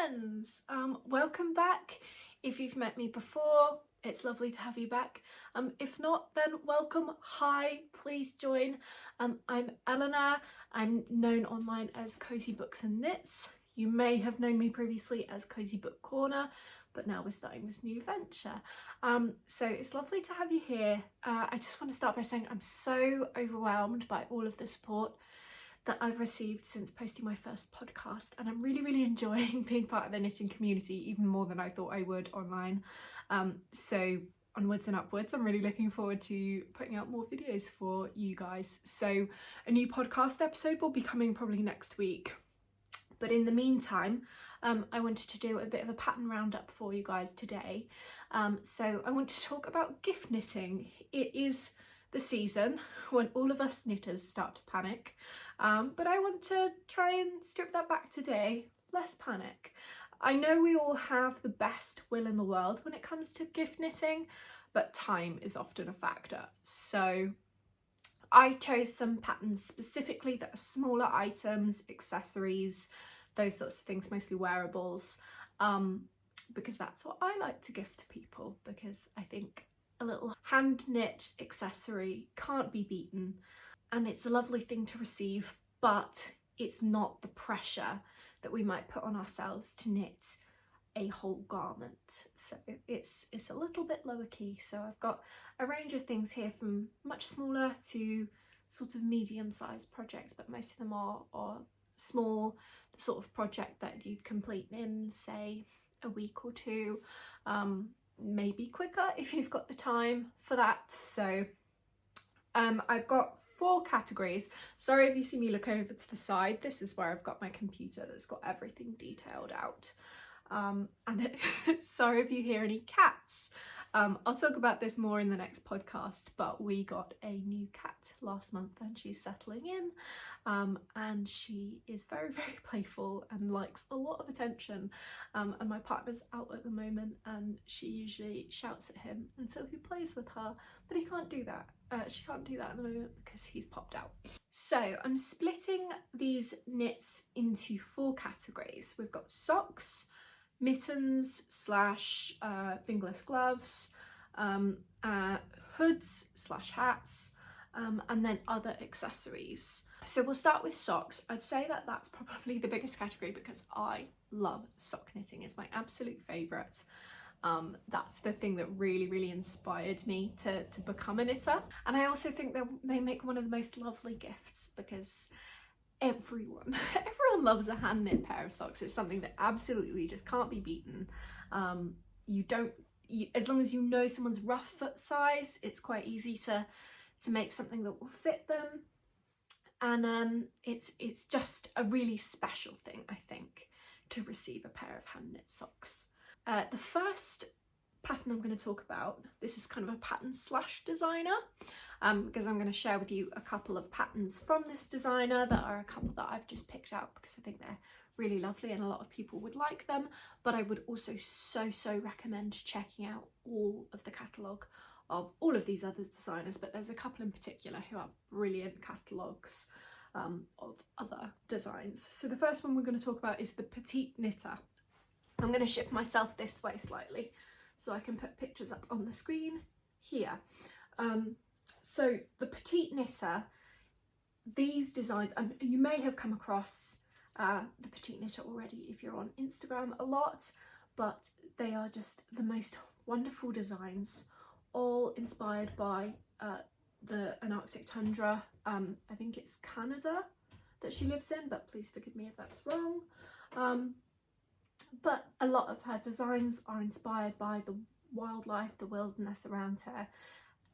friends, welcome back. If you've met me before, it's lovely to have you back. If not, then welcome. Hi, please join. I'm Eleanor. I'm known online as Cosy Books and Knits. You may have known me previously as Cosy Book Corner, but now we're starting this new venture. So it's lovely to have you here. I just want to start by saying I'm so overwhelmed by all of the support that I've received since posting my first podcast, and I'm really enjoying being part of the knitting community even more than I thought I would online. So onwards and upwards, I'm really looking forward to putting out more videos for you guys. So a new podcast episode will be coming probably next week, but in the meantime I wanted to do a bit of a pattern roundup for you guys today. So I want to talk about gift knitting. It is the season when all of us knitters start to panic, but I want to try and strip that back today. Less panic. I know we all have the best will in the world when it comes to gift knitting, but time is often a factor. So I chose some patterns specifically that are smaller items, accessories, those sorts of things, mostly wearables, because that's what I like to gift to people, because I think a little hand knit accessory can't be beaten, and it's a lovely thing to receive, but it's not the pressure that we might put on ourselves to knit a whole garment. So it's a little bit lower key. So I've got a range of things here from much smaller to sort of medium-sized projects, but most of them are small, the sort of project that you'd complete in, say, a week or two, maybe quicker if you've got the time for that. So I've got 4 categories. Sorry if you see me look over to the side, this is where I've got my computer that's got everything detailed out. Sorry if you hear any cats. I'll talk about this more in the next podcast, but we got a new cat last month and she's settling in, and she is very playful and likes a lot of attention, and my partner's out at the moment and she usually shouts at him until he plays with her, but he can't do that. She can't do that at the moment because he's popped out. So I'm splitting these knits into 4 categories. We've got socks, mittens slash fingerless gloves, hoods slash hats, and then other accessories. So we'll start with socks. I'd say that that's probably the biggest category because I love sock knitting. It's my absolute favourite. That's the thing that really inspired me to become a knitter, and I also think that they make one of the most lovely gifts because everyone loves a hand knit pair of socks. It's something that absolutely just can't be beaten. As long as you know someone's rough foot size, it's quite easy to make something that will fit them, and it's just a really special thing, I think, to receive a pair of hand knit socks. The first pattern I'm going to talk about, this is kind of a pattern slash designer, because I'm going to share with you a couple of patterns from this designer that are a couple that I've just picked out because I think they're really lovely and a lot of people would like them, but I would also so recommend checking out all of the catalogue of all of these other designers, but there's a couple in particular who have brilliant catalogues of other designs. So the first one we're going to talk about is the Petite Knitter. I'm going to shift myself this way slightly so I can put pictures up on the screen here. So the Petite Knitter, these designs, you may have come across the Petite Knitter already if you're on Instagram a lot, but they are just the most wonderful designs, all inspired by an Arctic tundra. I think it's Canada that she lives in, but please forgive me if that's wrong. But a lot of her designs are inspired by the wildlife, the wilderness around her,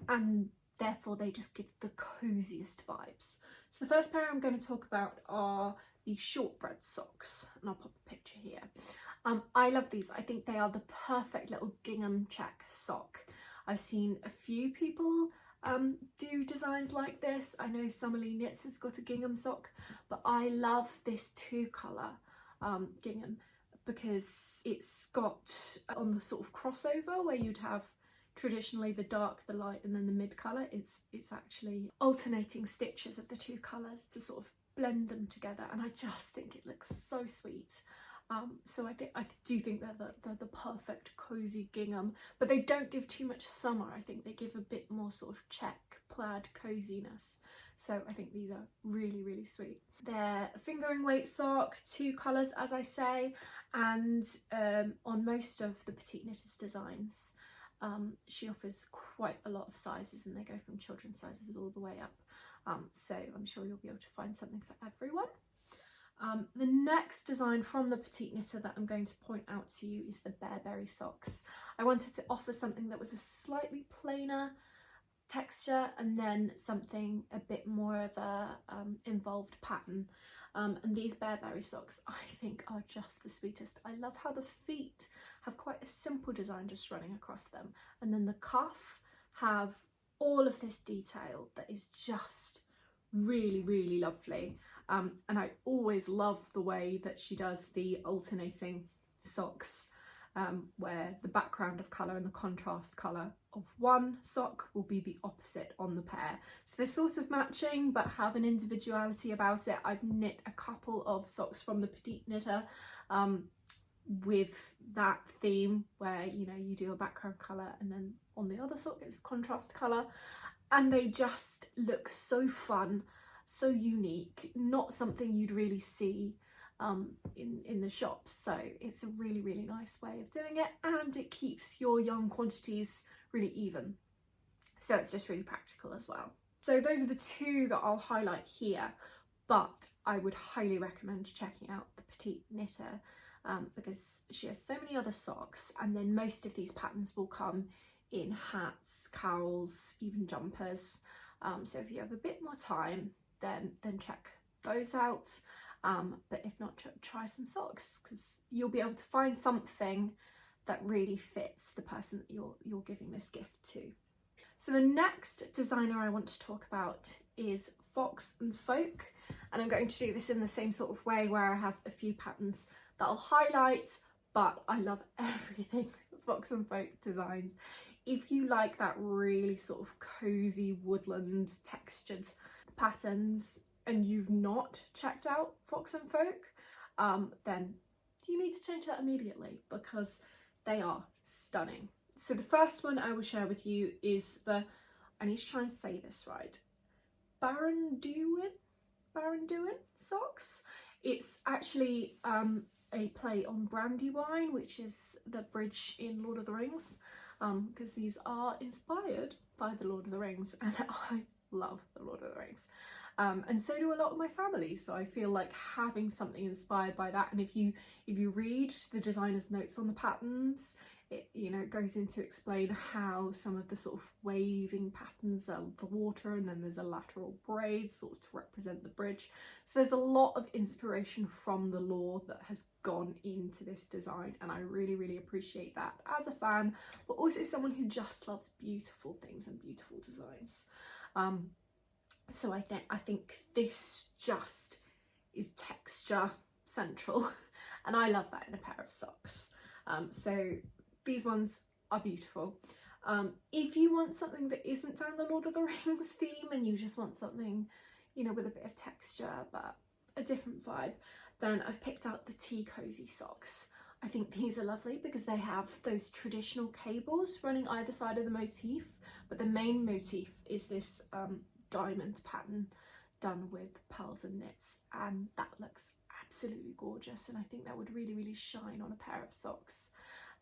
and therefore they just give the coziest vibes. So the first pair I'm going to talk about are the shortbread socks, and I'll pop a picture here. I love these. I think they are the perfect little gingham check sock. I've seen a few people do designs like this. I know Summerlee Knits has got a gingham sock, but I love this 2-colour gingham because it's got on the sort of crossover where you'd have traditionally the dark, the light, and then the mid colour. It's actually alternating stitches of the 2 colours to sort of blend them together, and I just think it looks so sweet. So I do think they're the perfect cozy gingham, but they don't give too much summer. I think they give a bit more sort of check plaid coziness. So I think these are really, really sweet. They're a fingering weight sock, 2 colours as I say, and on most of the Petite Knitters designs she offers quite a lot of sizes, and they go from children's sizes all the way up. So I'm sure you'll be able to find something for everyone. The next design from the Petite Knitter that I'm going to point out to you is the Bearberry socks. I wanted to offer something that was a slightly plainer texture and then something a bit more of a involved pattern. And these Bearberry socks I think are just the sweetest. I love how the feet have quite a simple design just running across them, and then the cuff have all of this detail that is just really, really lovely. And I always love the way that she does the alternating socks, where the background of colour and the contrast colour of one sock will be the opposite on the pair. So they're sort of matching but have an individuality about it. I've knit a couple of socks from the Petite Knitter with that theme, where you know you do a background colour and then on the other sock it's a contrast colour, and they just look so fun, so unique, not something you'd really see in the shops. So it's a really, really nice way of doing it, and it keeps your yarn quantities really even, so it's just really practical as well. So those are the 2 that I'll highlight here, but I would highly recommend checking out the Petite Knitter because she has so many other socks, and then most of these patterns will come in hats, cowls, even jumpers. So if you have a bit more time, then check those out. But if not, try some socks, because you'll be able to find something that really fits the person that you're giving this gift to. So the next designer I want to talk about is Fox and Folk, and I'm going to do this in the same sort of way where I have a few patterns that I'll highlight, but I love everything Fox and Folk designs. If you like that really sort of cozy woodland textured patterns and you've not checked out Fox and Folk, then you need to change that immediately, because they are stunning. So the first one I will share with you is the, I need to try and say this right, Barrenduin socks. It's actually a play on Brandywine, which is the bridge in Lord of the Rings, because these are inspired by the Lord of the Rings, and I love the Lord of the Rings. And so do a lot of my family, so I feel like having something inspired by that. And if you read the designer's notes on the patterns, it, you know, goes into explain how some of the sort of waving patterns are the water, and then there's a lateral braid sort of to represent the bridge. So there's a lot of inspiration from the lore that has gone into this design, and I really, really appreciate that as a fan, but also someone who just loves beautiful things and beautiful designs. So I think this just is texture central, and I love that in a pair of socks. So these ones are beautiful. If you want something that isn't down the Lord of the Rings theme, and you just want something, you know, with a bit of texture but a different vibe, then I've picked out the Tea Cosy socks. I think these are lovely because they have those traditional cables running either side of the motif, but the main motif is this diamond pattern done with pearls and knits, and that looks absolutely gorgeous, and I think that would really, really shine on a pair of socks.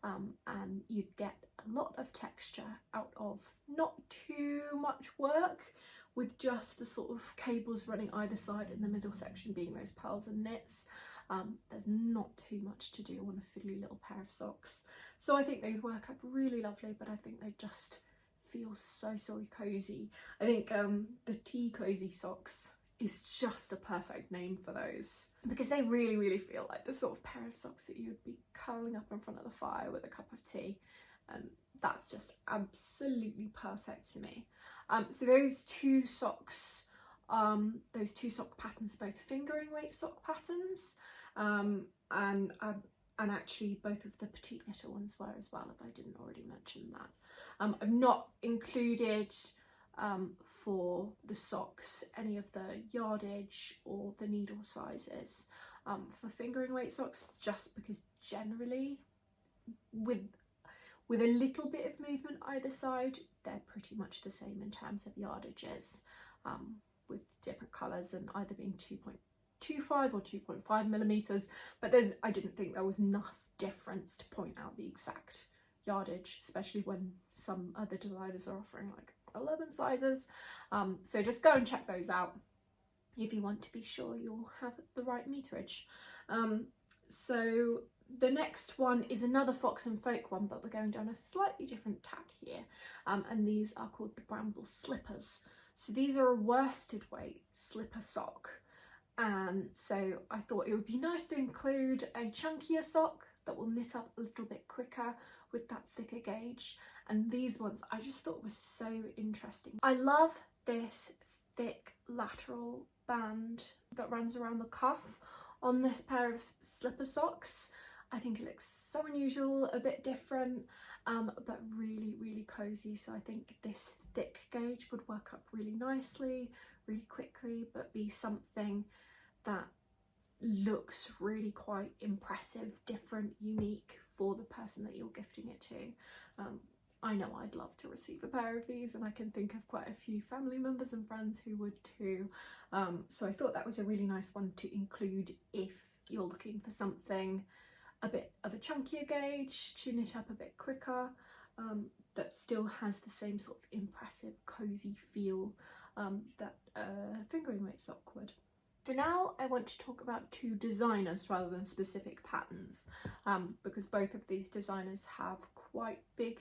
And you'd get a lot of texture out of not too much work, with just the sort of cables running either side and the middle section being those pearls and knits. There's not too much to do on a fiddly little pair of socks, so I think they'd work up really lovely, but I think they just feel so cozy. I think the Tea Cosy socks is just a perfect name for those, because they really, really feel like the sort of pair of socks that you'd be curling up in front of the fire with a cup of tea, and that's just absolutely perfect to me. So those 2 socks, those 2 sock patterns are both fingering weight sock patterns, and actually both of the Petite Knitter ones were as well, if I didn't already mention that. I've not included for the socks any of the yardage or the needle sizes, for fingering weight socks, just because generally with a little bit of movement either side, they're pretty much the same in terms of yardages, with different colours and either being 2.25 or 2.5 millimeters. But I didn't think there was enough difference to point out the exact yardage, especially when some other designers are offering like 11 sizes. So just go and check those out if you want to be sure you'll have the right meterage. So the next one is another Fox and Folk one, but we're going down a slightly different tack here, and these are called the Bramble Slippers. So these are a worsted weight slipper sock, and so I thought it would be nice to include a chunkier sock that will knit up a little bit quicker with that thicker gauge. And these ones I just thought were so interesting. I love this thick lateral band that runs around the cuff on this pair of slipper socks. I think it looks so unusual, a bit different, but really, really cozy. So I think this thick gauge would work up really nicely, really quickly, but be something that looks really quite impressive, different, unique for the person that you're gifting it to. I know I'd love to receive a pair of these, and I can think of quite a few family members and friends who would too. So I thought that was a really nice one to include if you're looking for something a bit of a chunkier gauge to knit up a bit quicker, that still has the same sort of impressive cozy feel that a fingering weight sock would. So now I want to talk about two designers rather than specific patterns, because both of these designers have quite big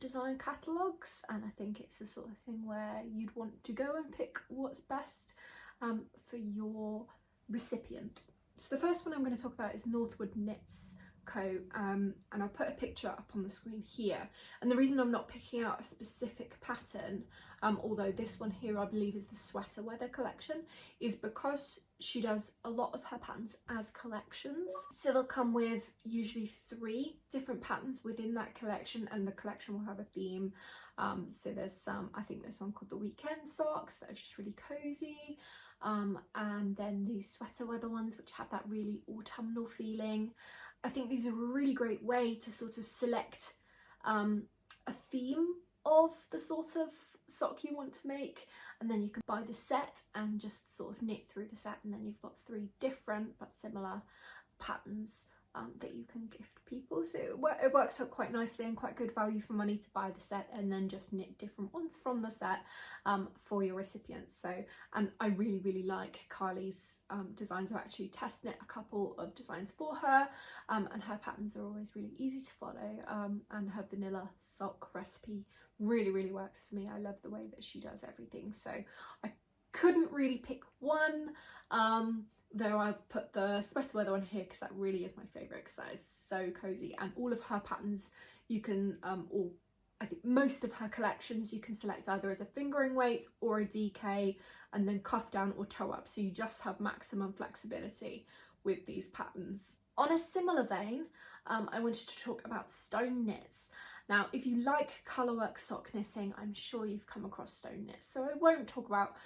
design catalogues, and I think it's the sort of thing where you'd want to go and pick what's best for your recipient. So the first one I'm going to talk about is Northwood Knits Co, and I'll put a picture up on the screen here. And the reason I'm not picking out a specific pattern, although this one here I believe is the sweater weather collection, is because she does a lot of her patterns as collections. So they'll come with usually 3 different patterns within that collection, and the collection will have a theme. So there's some, I think there's one called the Weekend Socks that are just really cozy. And then these sweater weather ones which have that really autumnal feeling. I think these are a really great way to sort of select a theme of the sort of sock you want to make, and then you can buy the set and just sort of knit through the set, and then you've got 3 different but similar patterns that you can gift people. So it works out quite nicely and quite good value for money to buy the set and then just knit different ones from the set for your recipients. So, and I really, really like Carly's designs. I've actually test knit a couple of designs for her, and her patterns are always really easy to follow, and her vanilla sock recipe really, really works for me. I love the way that she does everything. So I couldn't really pick one, though I've put the sweater weather on here because that really is my favourite, because that is so cozy. And all of her patterns you can, or I think most of her collections, you can select either as a fingering weight or a DK, and then cuff down or toe up, so you just have maximum flexibility with these patterns. On a similar vein, I wanted to talk about stone knits. Now, if you like colourwork sock knitting, I'm sure you've come across stone knits, so I won't talk about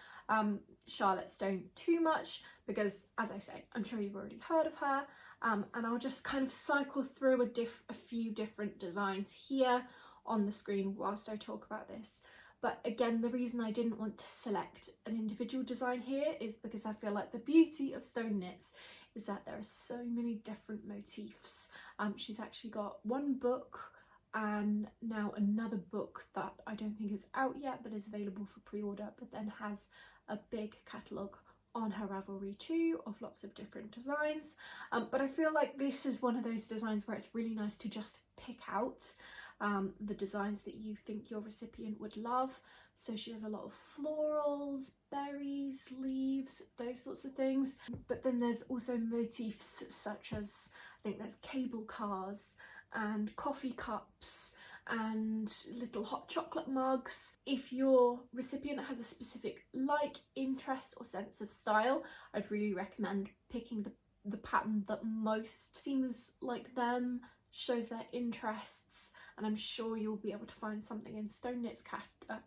Charlotte Stone too much because, as I say, I'm sure you've already heard of her, and I'll just kind of cycle through a few different designs here on the screen whilst I talk about this. But again, the reason I didn't want to select an individual design here is because I feel like the beauty of stone knits is that there are so many different motifs. She's actually got one book and now another book that I don't think is out yet but is available for pre-order, but then has a big catalogue on her Ravelry too of lots of different designs. But I feel like this is one of those designs where it's really nice to just pick out the designs that you think your recipient would love. So she has a lot of florals, berries, leaves, those sorts of things. But then there's also motifs such as, I think there's cable cars and coffee cups and little hot chocolate mugs. If your recipient has a specific like, interest or sense of style, I'd really recommend picking the pattern that most seems like them, shows their interests, and I'm sure you'll be able to find something in Stone Knit's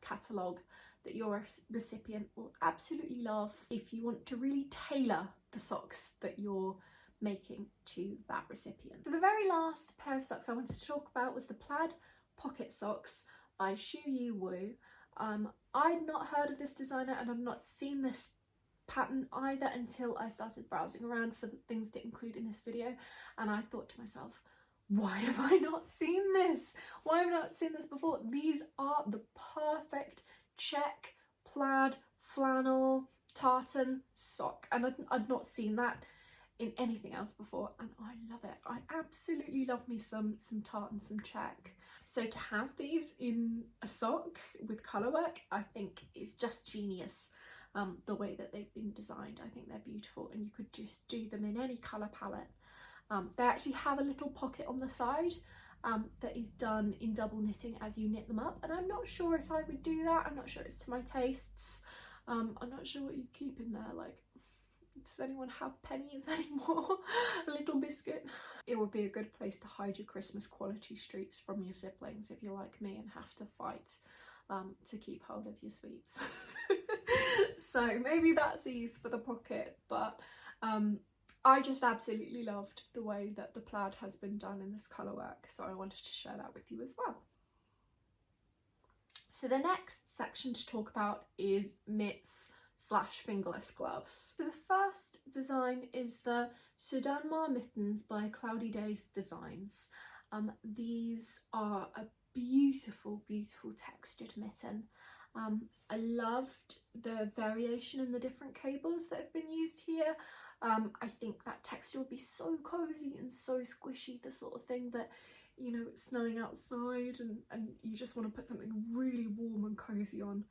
catalogue that your recipient will absolutely love if you want to really tailor the socks that you're making to that recipient. So the very last pair of socks I wanted to talk about was the plaid pocket socks by Shu Yu Wu. I'd not heard of this designer and I'd not seen this pattern either until I started browsing around for the things to include in this video, and I thought to myself, why have I not seen this? Why have I not seen this before? These are the perfect check, plaid, flannel, tartan sock, and I'd not seen that in anything else before, and I love it. I absolutely love me some tartan, some check. So to have these in a sock with colour work, I think is just genius. The way that they've been designed, I think they're beautiful, and you could just do them in any colour palette. They actually have a little pocket on the side that is done in double knitting as you knit them up, and I'm not sure if I would do that. I'm not sure it's to my tastes. I'm not sure what you keep in there, like, does anyone have pennies anymore? A little biscuit? It would be a good place to hide your Christmas quality streaks from your siblings if you're like me and have to fight to keep hold of your sweets. So maybe that's a use for the pocket, but I just absolutely loved the way that the plaid has been done in this colour work, so I wanted to share that with you as well. So the next section to talk about is mitts / fingerless gloves. So the first design is the Sudanmar Mittens by Cloudy Days Designs. These are a beautiful, beautiful textured mitten. I loved the variation in the different cables that have been used here. I think that texture would be so cozy and so squishy, the sort of thing that, you know, it's snowing outside and you just want to put something really warm and cozy on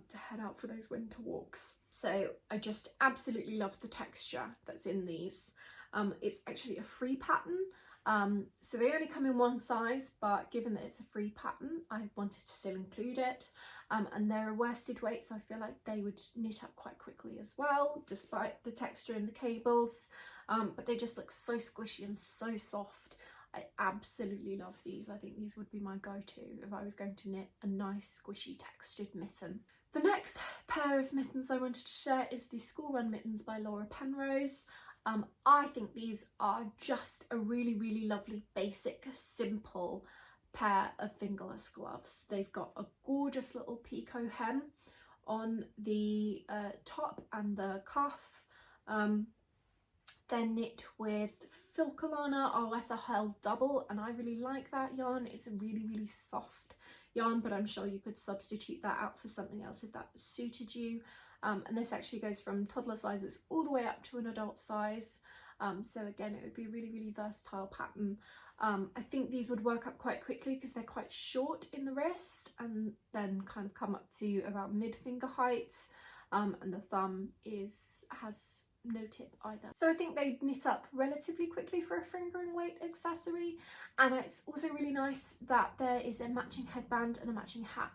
to head out for those winter walks. So I just absolutely love the texture that's in these. It's actually a free pattern, so they only come in one size, but given that it's a free pattern, I wanted to still include it. And they're a worsted weight, so I feel like they would knit up quite quickly as well, despite the texture in the cables. But they just look so squishy and so soft. I absolutely love these. I think these would be my go-to if I was going to knit a nice squishy textured mitten. The next pair of mittens I wanted to share is the School Run Mittens by Laura Penrose. I think these are just a really, really lovely, basic, simple pair of fingerless gloves. They've got a gorgeous little picot hem on the top and the cuff. They're knit with Filcolana Arletta Held Double, and I really like that yarn. It's a really, really soft yarn, but I'm sure you could substitute that out for something else if that suited you. And this actually goes from toddler sizes all the way up to an adult size. So again, it would be a really, really versatile pattern. I think these would work up quite quickly because they're quite short in the wrist and then kind of come up to about mid-finger height. And the thumb has no tip either. So I think they knit up relatively quickly for a fingering weight accessory, and it's also really nice that there is a matching headband and a matching hat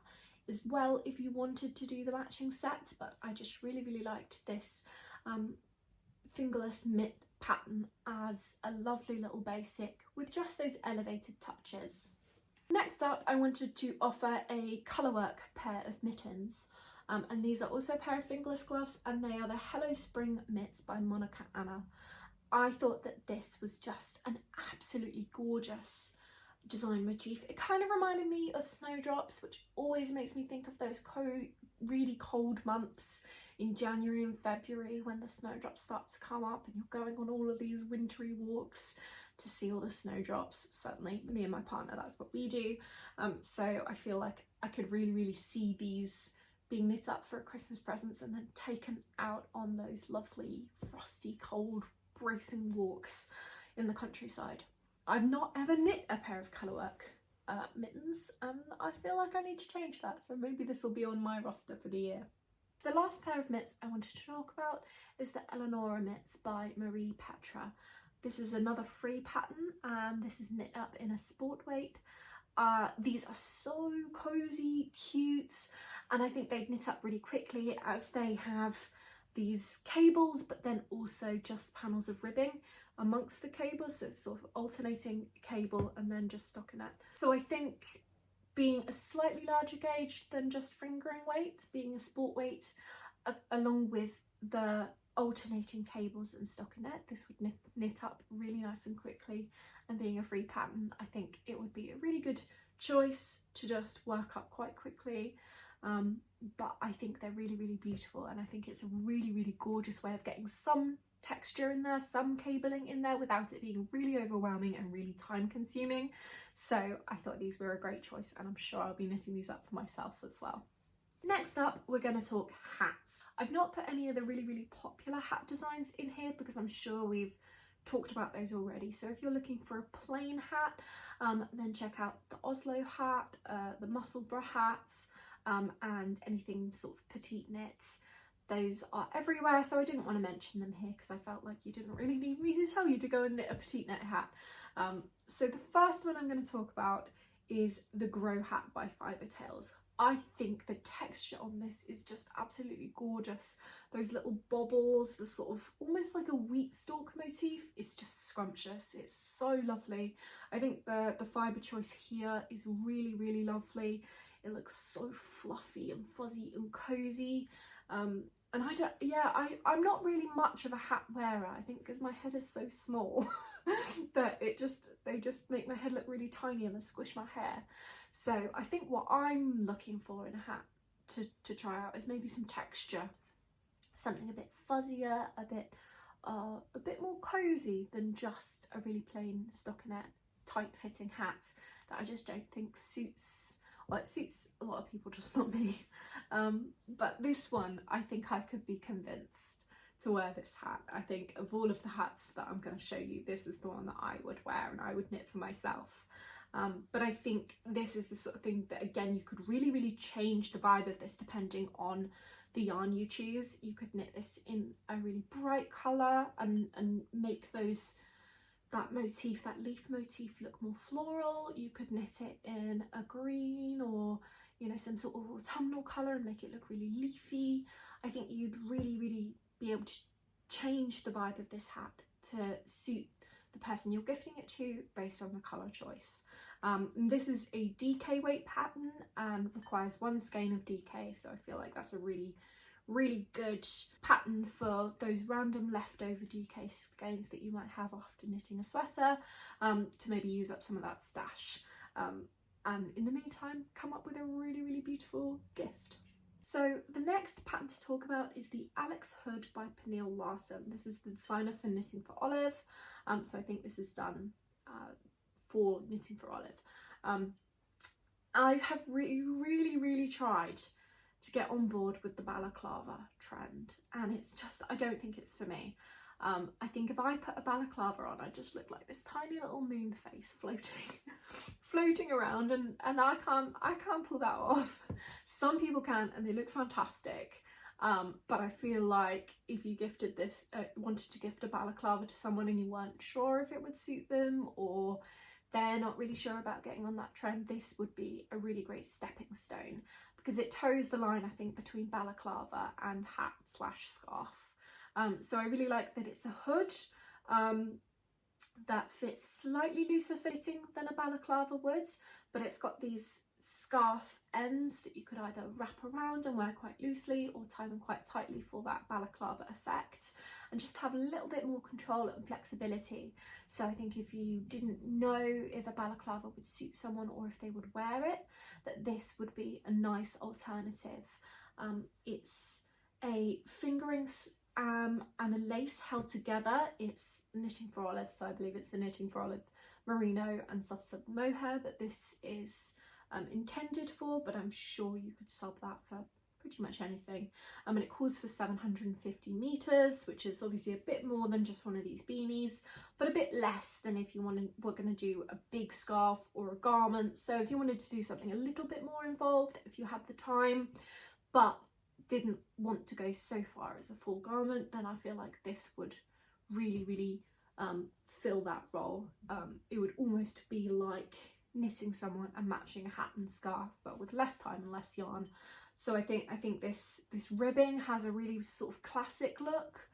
as well if you wanted to do the matching set, but I just really, really liked this fingerless mitt pattern as a lovely little basic with just those elevated touches. Next up, I wanted to offer a colourwork pair of mittens. And these are also a pair of fingerless gloves, and they are the Hello Spring Mitts by Monica Anna. I thought that this was just an absolutely gorgeous design motif. It kind of reminded me of snowdrops, which always makes me think of those really cold months in January and February when the snowdrops start to come up and you're going on all of these wintry walks to see all the snowdrops. Certainly me and my partner, that's what we do. So I feel like I could really, really see these being knit up for a Christmas presents and then taken out on those lovely frosty, cold, bracing walks in the countryside. I've not ever knit a pair of colourwork mittens, and I feel like I need to change that, so maybe this will be on my roster for the year. The last pair of mitts I wanted to talk about is the Eleonora Mitts by Marie Petra. This is another free pattern, and this is knit up in a sport weight. These are so cozy, cute, and I think they knit up really quickly as they have these cables but then also just panels of ribbing amongst the cables, so it's sort of alternating cable and then just stockinette. So I think being a slightly larger gauge than just fingering weight, being a sport weight, along with the alternating cables and stockinette. This would knit up really nice and quickly, and being a free pattern, I think it would be a really good choice to just work up quite quickly. But I think they're really, really beautiful, and I think it's a really, really gorgeous way of getting some texture in there, some cabling in there, without it being really overwhelming and really time consuming. So I thought these were a great choice, and I'm sure I'll be knitting these up for myself as well. Next up, we're going to talk hats. I've not put any of the really, really popular hat designs in here because I'm sure we've talked about those already. So if you're looking for a plain hat, then check out the Oslo hat, the Musselburgh hats, and anything sort of petite knits. Those are everywhere, so I didn't want to mention them here because I felt like you didn't really need me to tell you to go and knit a petite knit hat. So the first one I'm going to talk about is the Grow hat by Fibertails. I think the texture on this is just absolutely gorgeous. Those little bobbles, the sort of almost like a wheat stalk motif, is just scrumptious. It's so lovely. I think the fibre choice here is really, really lovely. It looks so fluffy and fuzzy and cozy. And I'm not really much of a hat wearer, I think, because my head is so small that they just make my head look really tiny and they squish my hair. So I think what I'm looking for in a hat to try out is maybe some texture, something a bit fuzzier, a bit more cozy than just a really plain stockinette tight fitting hat that I just don't think suits. Well, it suits a lot of people, just not me. But this one, I think I could be convinced to wear this hat. I think of all of the hats that I'm going to show you, this is the one that I would wear and I would knit for myself. But I think this is the sort of thing that, again, you could really, really change the vibe of this depending on the yarn you choose. You could knit this in a really bright colour and make that motif, that leaf motif, look more floral. You could knit it in a green or, you know, some sort of autumnal colour and make it look really leafy. I think you'd really, really be able to change the vibe of this hat to suit the person you're gifting it to based on the colour choice. This is a DK weight pattern and requires 1 skein of DK, so I feel like that's a really, really good pattern for those random leftover DK skeins that you might have after knitting a sweater, to maybe use up some of that stash, and in the meantime come up with a really, really beautiful gift. So the next pattern to talk about is the Alex Hood by Pernille Larsen. This is the designer for Knitting for Olive, so I think this is done for Knitting for Olive. I have really tried to get on board with the balaclava trend, and it's just, I don't think it's for me. I think if I put a balaclava on, I just look like this tiny little moon face floating around, and I can't pull that off. Some people can and they look fantastic, but I feel like if you gifted this, wanted to gift a balaclava to someone and you weren't sure if it would suit them, or they're not really sure about getting on that trend, this would be a really great stepping stone, because it toes the line, I think, between balaclava and hat / scarf. So I really like that it's a hood that fits slightly looser fitting than a balaclava would, but it's got these scarf ends that you could either wrap around and wear quite loosely or tie them quite tightly for that balaclava effect, and just have a little bit more control and flexibility. So I think if you didn't know if a balaclava would suit someone or if they would wear it, that this would be a nice alternative. It's a fingering and a lace held together. It's Knitting for Olive, so I believe it's the Knitting for Olive merino and soft silk mohair that this is intended for, but I'm sure you could sub that for pretty much anything. And it calls for 750 meters, which is obviously a bit more than just one of these beanies, but a bit less than if you were going to do a big scarf or a garment. So if you wanted to do something a little bit more involved, if you had the time, but didn't want to go so far as a full garment, then I feel like this would really fill that role. It would almost be like knitting someone and matching a hat and scarf, but with less time and less yarn. So I think this ribbing has a really sort of classic look,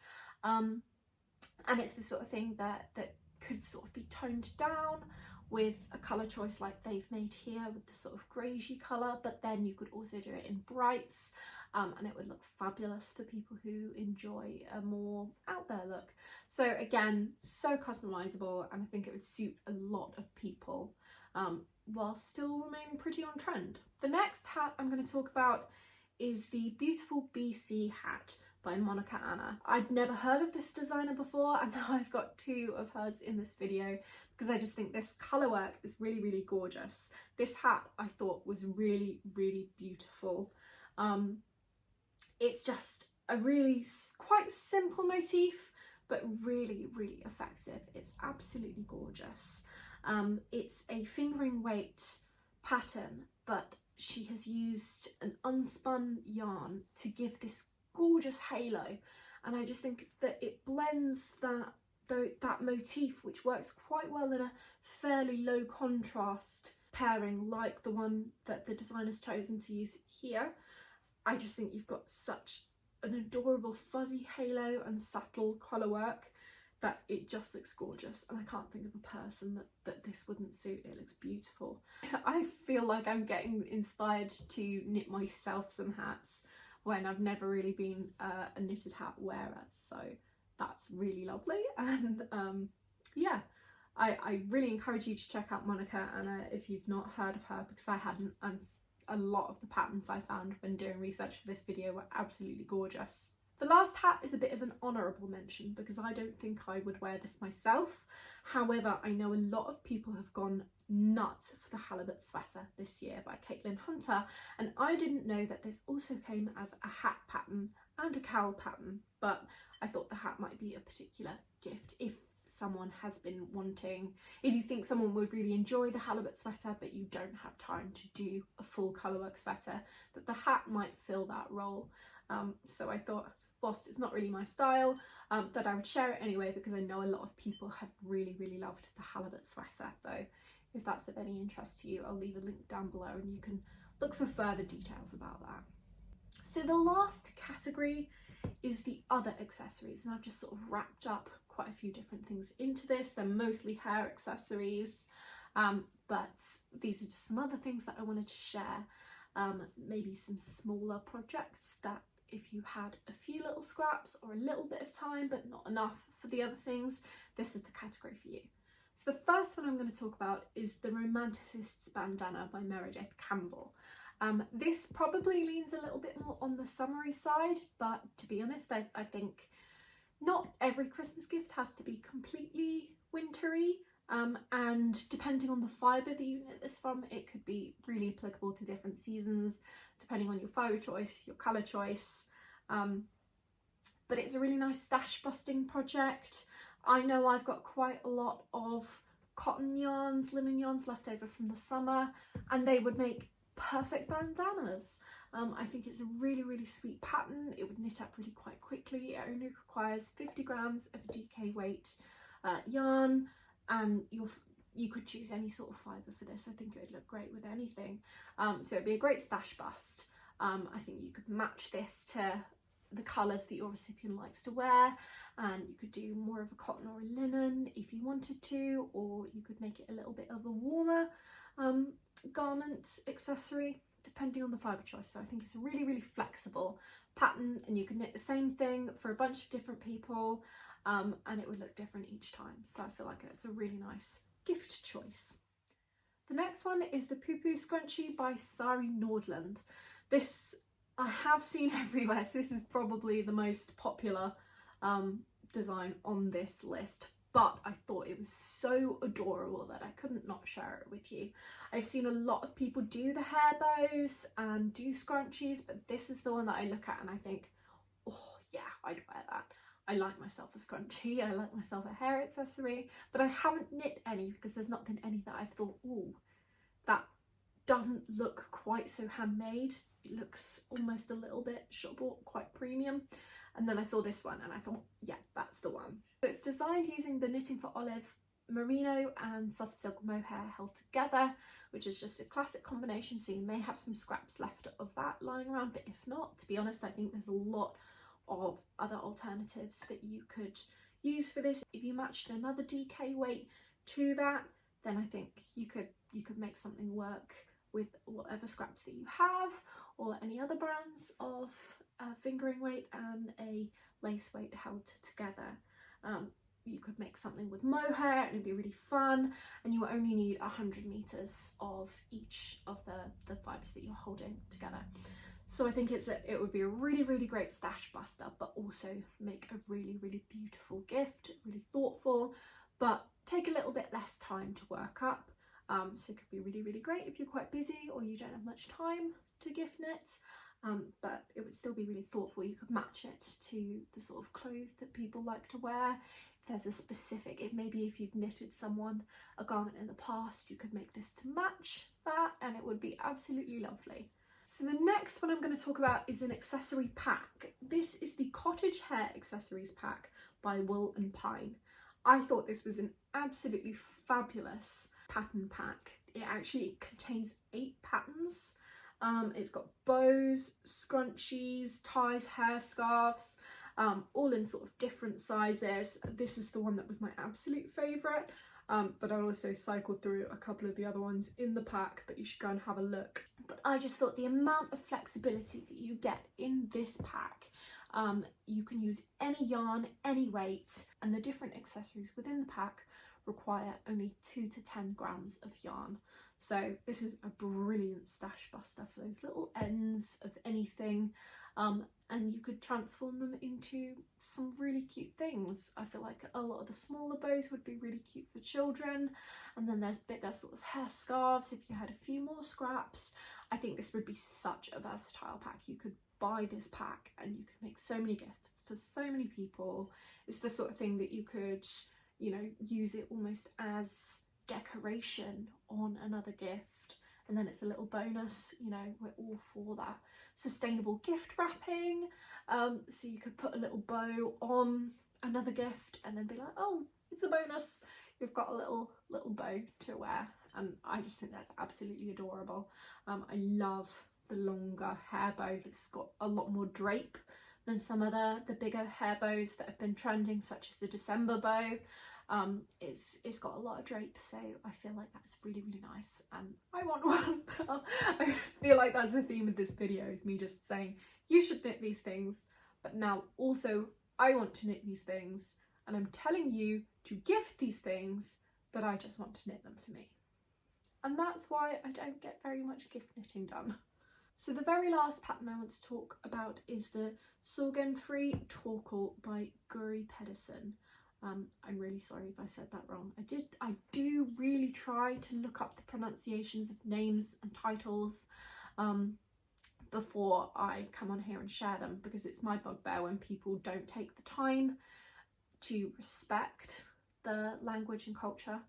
and it's the sort of thing that could sort of be toned down with a colour choice like they've made here with the sort of greigey colour, but then you could also do it in brights, and it would look fabulous for people who enjoy a more out there look. So again, so customizable, and I think it would suit a lot of people while still remaining pretty on trend. The next hat I'm going to talk about is the beautiful BC hat by Monica Anna. I'd never heard of this designer before, and now I've got two of hers in this video because I just think this colour work is really, really gorgeous. This hat I thought was really, really beautiful. It's just a really quite simple motif, but really, really effective. It's absolutely gorgeous. It's a fingering weight pattern, but she has used an unspun yarn to give this gorgeous halo, and I just think that it blends that motif, which works quite well in a fairly low contrast pairing like the one that the designer's chosen to use here. I just think you've got such an adorable fuzzy halo and subtle colour work that it just looks gorgeous, and I can't think of a person that this wouldn't suit. It looks beautiful. I feel like I'm getting inspired to knit myself some hats when I've never really been a knitted hat wearer, so that's really lovely. And yeah, I really encourage you to check out Monica Anna if you've not heard of her, because I hadn't, and a lot of the patterns I found when doing research for this video were absolutely gorgeous. The last hat is a bit of an honourable mention because I don't think I would wear this myself. However, I know a lot of people have gone nuts for the halibut sweater this year by Caitlin Hunter, and I didn't know that this also came as a hat pattern and a cowl pattern, but I thought the hat might be a particular gift if someone has been wanting, if you think someone would really enjoy the halibut sweater but you don't have time to do a full colourwork sweater, that the hat might fill that role. So I thought, whilst it's not really my style, that I would share it anyway because I know a lot of people have really, really loved the halibut sweater. So if that's of any interest to you, I'll leave a link down below and you can look for further details about that. So the last category is the other accessories, and I've just sort of wrapped up quite a few different things into this. They're mostly hair accessories, but these are just some other things that I wanted to share. Maybe some smaller projects that if you had a few little scraps or a little bit of time but not enough for the other things, this is the category for you. So the first one I'm going to talk about is the Romanticist's Bandana by Meredith Campbell. This probably leans a little bit more on the summery side, but to be honest, I think not every Christmas gift has to be completely wintry, and depending on the fibre that you knit this from, it could be really applicable to different seasons, depending on your fibre choice, your colour choice. But it's a really nice stash busting project. I know I've got quite a lot of cotton yarns, linen yarns left over from the summer, and they would make perfect bandanas. I think it's a really, really sweet pattern. It would knit up really quite quickly. It only requires 50 grams of a DK weight yarn, and you could choose any sort of fibre for this. I think it would look great with anything. So it'd be a great stash bust. I think you could match this to the colours that your recipient likes to wear, and you could do more of a cotton or a linen if you wanted to, or you could make it a little bit of a warmer garment accessory depending on the fibre choice. So I think it's a really, really flexible pattern, and you can knit the same thing for a bunch of different people, and it would look different each time. So I feel like it's a really nice gift choice. The next one is the Poo Poo Scrunchie by Sari Nordland. This I have seen everywhere, so this is probably the most popular design on this list, but I thought it was so adorable that I couldn't not share it with you. I've seen a lot of people do the hair bows and do scrunchies, but this is the one that I look at and I think, oh yeah, I'd wear that. I like myself a scrunchie, I like myself a hair accessory, but I haven't knit any because there's not been any that I've thought, oh, that doesn't look quite so handmade. It looks almost a little bit shop bought, quite premium. And then I saw this one and I thought, yeah, that's the one. So it's designed using the Knitting for Olive merino and soft silk mohair held together, which is just a classic combination. So you may have some scraps left of that lying around, but if not, to be honest, I think there's a lot of other alternatives that you could use for this. If you matched another DK weight to that, then I think you could make something work with whatever scraps that you have, or any other brands of fingering weight and a lace weight held together. You could make something with mohair and it'd be really fun, and you only need 100 meters of each of the fibres that you're holding together. So I think it would be a really, really great stash buster, but also make a really, really beautiful gift, really thoughtful, but take a little bit less time to work up. So it could be really, really great if you're quite busy or you don't have much time to gift knit, but it would still be really thoughtful. You could match it to the sort of clothes that people like to wear. If there's a specific, maybe if you've knitted someone a garment in the past, you could make this to match that, and it would be absolutely lovely. So the next one I'm going to talk about is an accessory pack. This is the Cottage Hair Accessories Pack by Wool and Pine. I thought this was an absolutely fabulous pattern pack. It actually contains 8 patterns. It's got bows, scrunchies, ties, hair scarves, all in sort of different sizes. This is the one that was my absolute favourite, but I also cycled through a couple of the other ones in the pack, but you should go and have a look. But I just thought the amount of flexibility that you get in this pack, you can use any yarn, any weight, and the different accessories within the pack require only 2 to 10 grams of yarn. So this is a brilliant stash buster for those little ends of anything, and you could transform them into some really cute things. I feel like a lot of the smaller bows would be really cute for children, and then there's bigger sort of hair scarves if you had a few more scraps. I think this would be such a versatile pack. You could buy this pack and you could make so many gifts for so many people. It's the sort of thing that you could, you know, use it almost as decoration on another gift, and then it's a little bonus. You know, we're all for that sustainable gift wrapping, so you could put a little bow on another gift and then be like, oh, it's a bonus, you've got a little bow to wear. And I just think that's absolutely adorable. I love the longer hair bow. It's got a lot more drape than some of the bigger hair bows that have been trending, such as the December bow. It's got a lot of drape, so I feel like that's really, really nice, and I want one. I feel like that's the theme of this video, is me just saying you should knit these things, but now also I want to knit these things, and I'm telling you to gift these things, but I just want to knit them for me. And that's why I don't get very much gift knitting done. So the very last pattern I want to talk about is the Sorgenfri Torkel by Guri Pedersen. I'm really sorry if I said that wrong. I do really try to look up the pronunciations of names and titles before I come on here and share them, because it's my bugbear when people don't take the time to respect the language and culture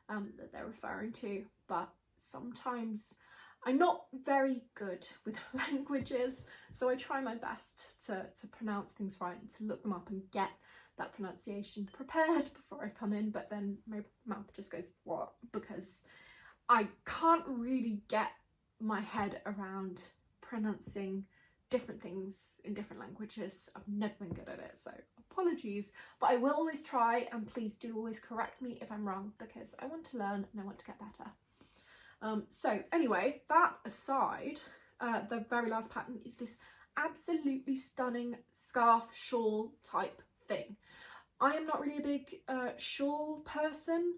that they're referring to. But sometimes I'm not very good with languages, so I try my best to pronounce things right and to look them up and get that pronunciation prepared before I come in, but then my mouth just goes what, because I can't really get my head around pronouncing different things in different languages. I've never been good at it, so apologies, but I will always try, and please do always correct me if I'm wrong, because I want to learn and I want to get better. So anyway, that aside, the very last pattern is this absolutely stunning scarf shawl type thing. I am not really a big shawl person,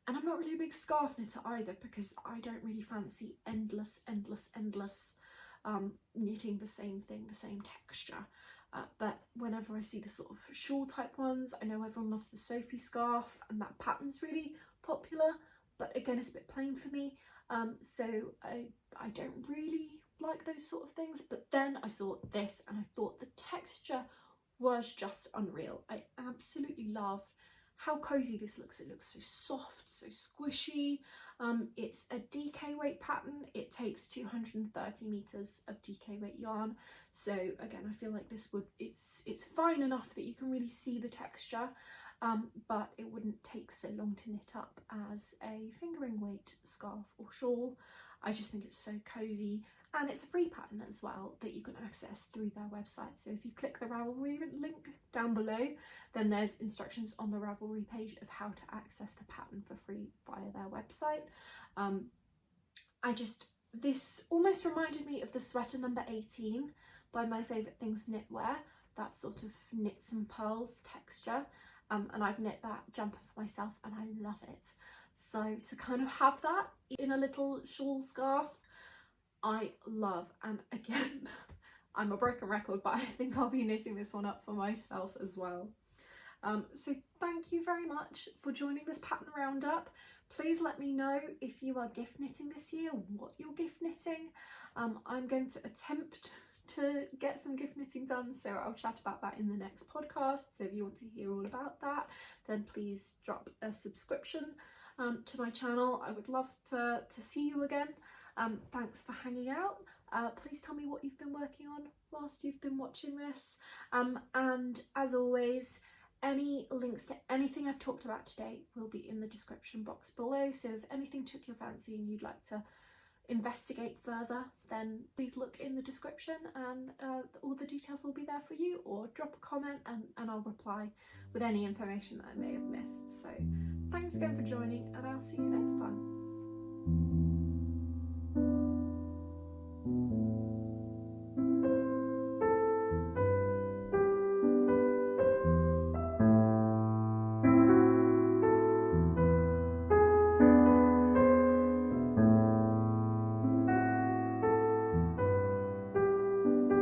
and I'm not really a big scarf knitter either, because I don't really fancy endless knitting the same thing, the same texture. But whenever I see the sort of shawl type ones, I know everyone loves the Sophie scarf, and that pattern's really popular, but again, it's a bit plain for me. So I don't really like those sort of things. But then I saw this and I thought the texture was just unreal. I absolutely love how cozy this looks. It looks so soft, so squishy. It's a DK weight pattern. It takes 230 meters of DK weight yarn. So again, I feel like this it's fine enough that you can really see the texture. but it wouldn't take so long to knit up as a fingering weight scarf or shawl. I just think it's so cozy, and it's a free pattern as well that you can access through their website. So if you click the Ravelry link down below, then there's instructions on the Ravelry page of how to access the pattern for free via their website. This almost reminded me of the sweater number 18 by My Favourite Things Knitwear, that sort of knits and pearls texture, and I've knit that jumper for myself and I love it. So to kind of have that in a little shawl scarf, I love. And again, I'm a broken record, but I think I'll be knitting this one up for myself as well. So thank you very much for joining this pattern roundup. Please let me know if you are gift knitting this year, what you're gift knitting. I'm going to attempt to get some gift knitting done, so I'll chat about that in the next podcast. So if you want to hear all about that, then please drop a subscription to my channel. I would love to see you again. Thanks for hanging out. Please tell me what you've been working on whilst you've been watching this. And as always, any links to anything I've talked about today will be in the description box below. So if anything took your fancy and you'd like to investigate further, then please look in the description, and all the details will be there for you, or drop a comment and I'll reply with any information that I may have missed. So thanks again for joining, and I'll see you next time.